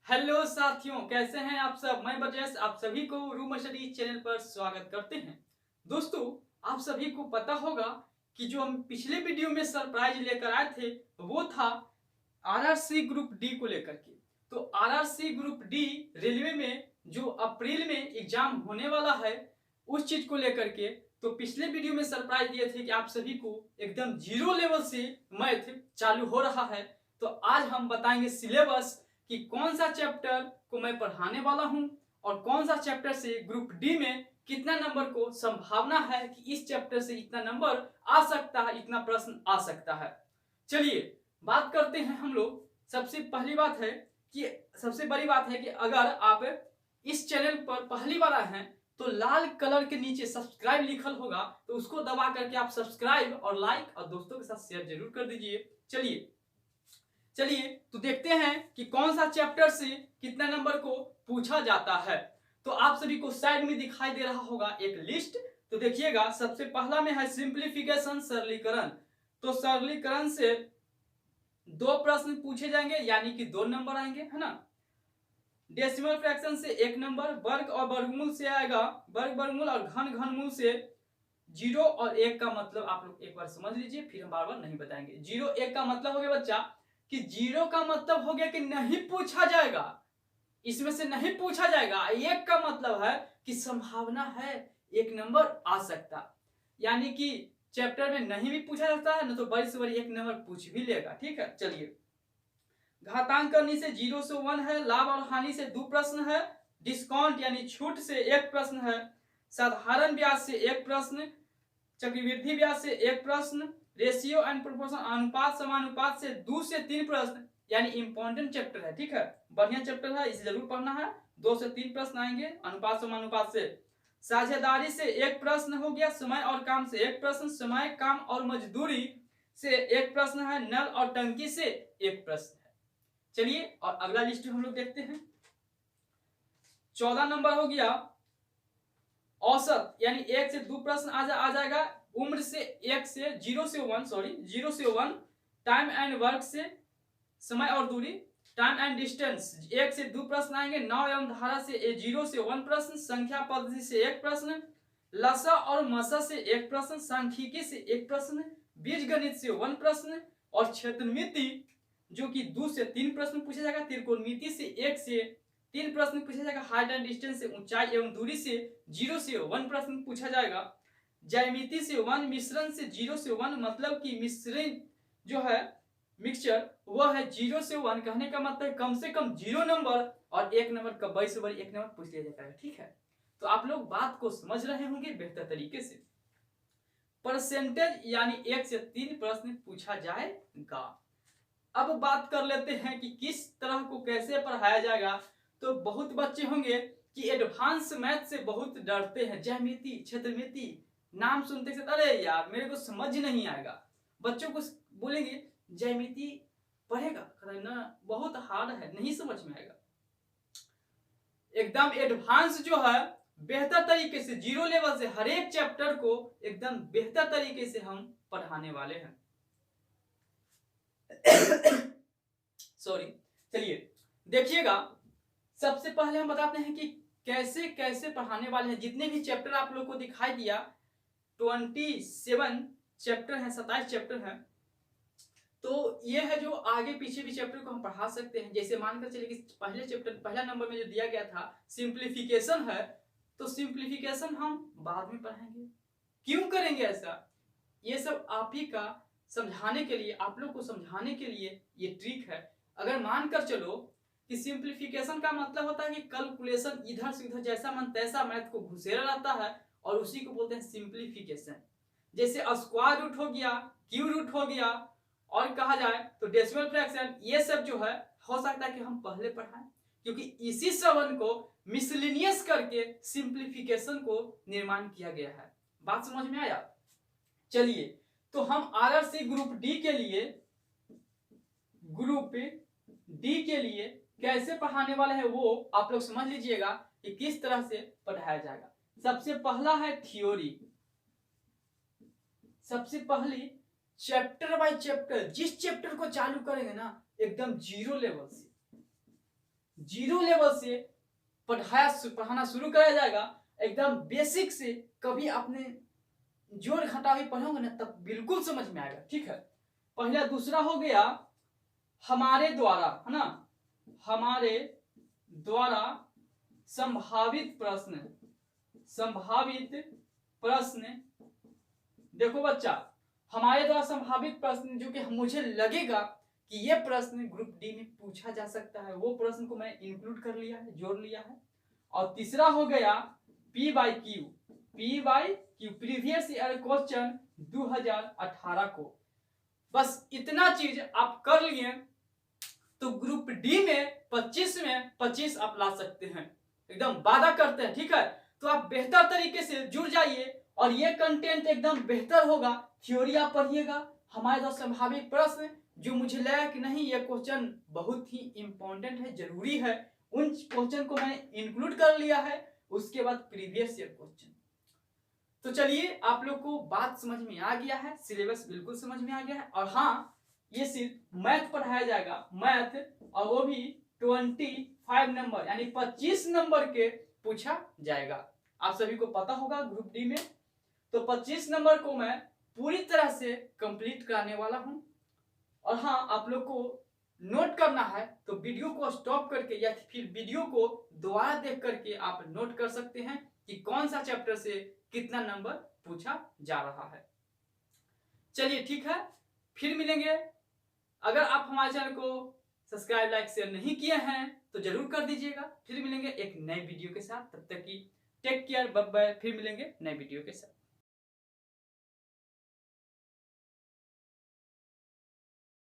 Hello साथियों, कैसे हैं आप सब। मैं बजेश आप सभी को रूम स्टडी चैनल पर स्वागत करते हैं। दोस्तों, आप सभी को पता होगा कि जो हम पिछले वीडियो में सरप्राइज लेकर आए थे वो था आरआरसी ग्रुप डी को लेकर के। तो आरआरसी ग्रुप डी रेलवे में जो अप्रैल में एग्जाम होने वाला है उस चीज को लेकर के। तो पिछले वीडियो में सरप्राइज दिए थे कि आप सभी को एकदम जीरो लेवल से मैथ चालू हो रहा है। तो आज हम बताएंगे सिलेबस कि कौन सा चैप्टर को मैं पढ़ाने वाला हूं और कौन सा चैप्टर से ग्रुप डी में कितना नंबर को संभावना है कि इस चैप्टर से इतना नंबर आ सकता है, इतना प्रश्न आ सकता है। चलिए बात करते हैं हम लोग। सबसे पहली बात है कि सबसे बड़ी बात है कि अगर आप इस चैनल पर पहली बार आए हैं तो लाल कलर के नीचे सब्सक्राइब लिखल होगा, तो उसको दबा करके आप सब्सक्राइब और लाइक और दोस्तों के साथ शेयर जरूर कर दीजिए। चलिए तो देखते हैं कि कौन सा चैप्टर से कितना नंबर को पूछा जाता है। तो आप सभी को साइड में दिखाई दे रहा होगा एक लिस्ट। तो देखिएगा, सबसे पहला में है सिंप्लीफिकेशन, सरलीकरण। तो सरलीकरण से 2 प्रश्न पूछे जाएंगे, यानी कि 2 नंबर आएंगे, है ना। डेसिमल फ्रैक्शन से 1 नंबर, वर्ग और वर्गमूल से आएगा, वर्ग वर्गमूल और घन घनमूल से 0 और 1 का मतलब आप लोग एक बार समझ लीजिए, फिर हम बार बार नहीं बताएंगे। 0 1 का मतलब हो गया बच्चा कि 0 का मतलब हो गया कि नहीं पूछा जाएगा, इसमें से नहीं पूछा जाएगा। 1 का मतलब है कि संभावना है 1 नंबर आ सकता, यानी कि चैप्टर में नहीं भी पूछा जाता है ना, तो बड़ी से बड़ी 1 नंबर पूछ भी लेगा। ठीक है, चलिए। घातांक करने से 0 से 1 है, लाभ और हानि से 2 प्रश्न है, डिस्काउंट यानी छूट से 1 प्रश्न है, साधारण ब्याज से 1 प्रश्न, चक्रवृद्धि ब्याज से 1 प्रश्न, रेशियो एंड प्रोपोर्शन अनुपात समानुपात से 2 से 3 प्रश्न, यानी इंपॉर्टेंट चैप्टर है। ठीक है, बढ़िया चैप्टर है, इसे जरूर पढ़ना है। 2 से 3 प्रश्न आएंगे अनुपात समानुपात से। साझेदारी से 1 प्रश्न हो गया, समय और काम से 1 प्रश्न, समय काम और मजदूरी से 1 प्रश्न है, नल और टंकी से 1 प्रश्न है। चलिए और अगला लिस्ट हम लोग देखते हैं। 14 नंबर हो गया औसत, यानी 1 से 2 प्रश्न आ जाएगा। उम्र से 1 से 0 से 1 टाइम एंड वर्क से समय और दूरी, टाइम एंड डिस्टेंस 1 से 2 प्रश्न आएंगे। नाव एवं धारा से 0 से 1 प्रश्न, संख्या पद्धति से 1 प्रश्न, लसा और मसा से 1 प्रश्न, सांख्यिकी से 1 प्रश्न, बीज गणित से 1 प्रश्न और क्षेत्रमिति जो कि 2 से 3 प्रश्न पूछा जाएगा। त्रिकोणमिति से 1 से 3 प्रश्न पूछा जाएगा। हाइट एंड डिस्टेंस से ऊंचाई एवं दूरी से 0 से 1 प्रश्न पूछा जाएगा। ज्यामिति से 1, मिश्रण से 0 से 1, मतलब कि मिश्रण जो है मिक्सचर वह है 0 से 1, कहने का मतलब कम से कम 0 नंबर और 1 नंबर का बड़ी से बड़ी 1 नंबर पूछ लिया जाता है। ठीक है, तो आप लोग बात को समझ रहे होंगे बेहतर तरीके से। परसेंटेज यानी 1 से 3 प्रश्न पूछा जाएगा। अब बात कर लेते हैं कि किस तरह को कैसे पढ़ाया जाएगा। तो बहुत बच्चे होंगे कि एडवांस मैथ से बहुत डरते हैं। ज्यामिति, क्षेत्रमिति नाम सुनते से अरे यार मेरे को समझ नहीं आएगा। बच्चों को बोलेंगे ज्यामिति पढ़ेगा ना, बहुत हार्ड है, नहीं समझ में आएगा। एकदम एडवांस जो है बेहतर तरीके से 0 लेवल से हर एक चैप्टर को एकदम बेहतर तरीके से हम पढ़ाने वाले हैं। सॉरी, चलिए देखिएगा, सबसे पहले हम बताते हैं कि कैसे कैसे पढ़ाने वाले हैं। जितने भी चैप्टर आप लोग को दिखाई दिया 27 चैप्टर हैं, 27 चैप्टर हैं। तो ये है जो आगे पीछे भी चैप्टर को हम पढ़ा सकते हैं। जैसे मानकर चलिए कि पहले चैप्टर पहला नंबर में जो दिया गया था सिंप्लीफिकेशन है, तो सिंप्लीफिकेशन हम बाद में पढ़ाएंगे। क्यों करेंगे ऐसा? ये सब आप ही का समझाने के लिए, आप लोग को समझाने के लिए ये ट्रिक है। अगर मानकर चलो कि सिंप्लीफिकेशन का मतलब होता है कि कैलकुलेशन इधर से उधर जैसा मन तैसा मैथ को घुसेरा रहता है, और उसी को बोलते हैं सिंप्लीफिकेशन। जैसे स्क्वायर रूट हो गया, क्यूब रूट हो गया, और कहा जाए तो डेसिमल फ्रैक्शन, ये सब जो है हो सकता है कि हम पहले पढ़ाएं, क्योंकि इसी सबन को मिसलिनियस करके सिंप्लीफिकेशन को निर्माण किया गया है। बात समझ में आया? चलिए, तो हम आरआरसी ग्रुप डी के लिए कैसे पढ़ाने वाले हैं वो आप लोग समझ लीजिएगा कि किस तरह से पढ़ाया जाएगा। सबसे पहला है थ्योरी। सबसे पहली चैप्टर बाय चैप्टर, जिस चैप्टर को चालू करेंगे ना एकदम 0 लेवल से, जीरो लेवल से पढ़ाना शुरू कराया जाएगा, एकदम बेसिक से। कभी आपने जोड़ घटा भी पढ़ोगे ना तब बिल्कुल समझ में आएगा, ठीक है। पहला। दूसरा हो गया हमारे द्वारा, है ना, हमारे द्वारा संभावित प्रश्न। संभावित प्रश्न, देखो बच्चा, हमारे द्वारा संभावित प्रश्न जो कि मुझे लगेगा कि ये प्रश्न ग्रुप डी में पूछा जा सकता है, वो प्रश्न को मैं इंक्लूड कर लिया है, जोड़ लिया है। और तीसरा हो गया P by Q, previous year question 2018 को। बस इतना चीज आप कर लिए तो ग्रुप डी में 25 में 25 आप ला सकते हैं, एकदम वादा करते हैं, ठीक है। तो आप बेहतर तरीके से जुड़ जाइए और ये कंटेंट एकदम बेहतर होगा। थ्योरी आप पढ़िएगा, हमारे द्वारा संभावित प्रश्न जो मुझे लगा कि नहीं ये क्वेश्चन बहुत ही इंपॉर्टेंट है, जरूरी है, उन क्वेश्चन को मैंने इंक्लूड कर लिया है। उसके बाद प्रीवियस ईयर क्वेश्चन। तो चलिए, आप लोग को बात समझ में आ गया है, सिलेबस बिल्कुल समझ में आ गया है। और हाँ, ये सिर्फ मैथ पढ़ाया जाएगा, मैथ, और वो भी 25 नंबर यानी 25 नंबर के पूछा जाएगा। आप सभी को पता होगा ग्रुप डी में तो 25 नंबर को मैं पूरी तरह से कंप्लीट कराने वाला हूं। और हाँ, आप लोग को नोट करना है तो वीडियो को स्टॉप करके या फिर वीडियो को दोबारा देख करके आप नोट कर सकते हैं कि कौन सा चैप्टर से कितना नंबर पूछा जा रहा है। चलिए ठीक है, फिर मिलेंगे। अगर आप हमारे चैनल को सब्सक्राइब, लाइक, शेयर नहीं किए हैं तो जरूर कर दीजिएगा। फिर मिलेंगे एक नए वीडियो के साथ, तब तक की टेक केयर, बाय बाय। फिर मिलेंगे नए वीडियो के साथ।